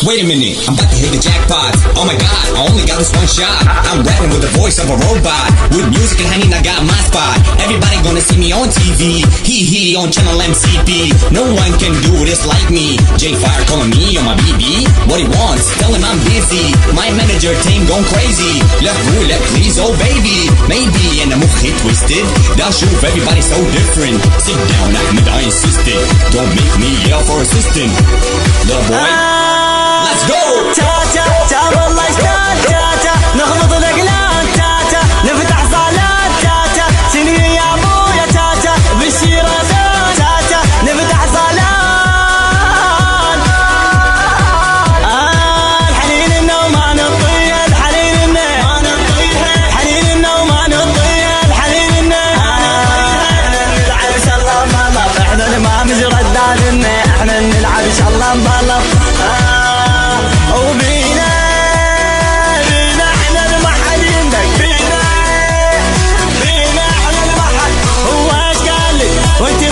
Wait a minute, I'm about to hit the jackpot. Oh my god, I only got this one shot. I'm rapping with the voice of a robot. With music and honey, I got my spot. Everybody gonna see me on TV. He on channel MCP. No one can do this like me. J Fire calling me on my BB. What he wants, tell him I'm busy. My manager team gone crazy. لا تقول لا please, oh baby. Maybe أنا مخي twisted. ده شوف everybody so different. Sit down Ahmed, I insisted. Don't make me yell for assistant. Little boy, let's go. تا والله اشتاق تا نخلط الاقلام تا نفتح صالات تا سني يا ابويا تا بالشيرازات تا نفتح صالات الحنين النوم ما نطير الحنين النوم حنين النوم ما نطير الحنين النوم نلعب ان شاء الله مالف احنا ما مجرى الدال احنا نلعب ان شاء الله مالف وبينا احنا المحلينك بينا احنا المحل هو ايش قال لك وانت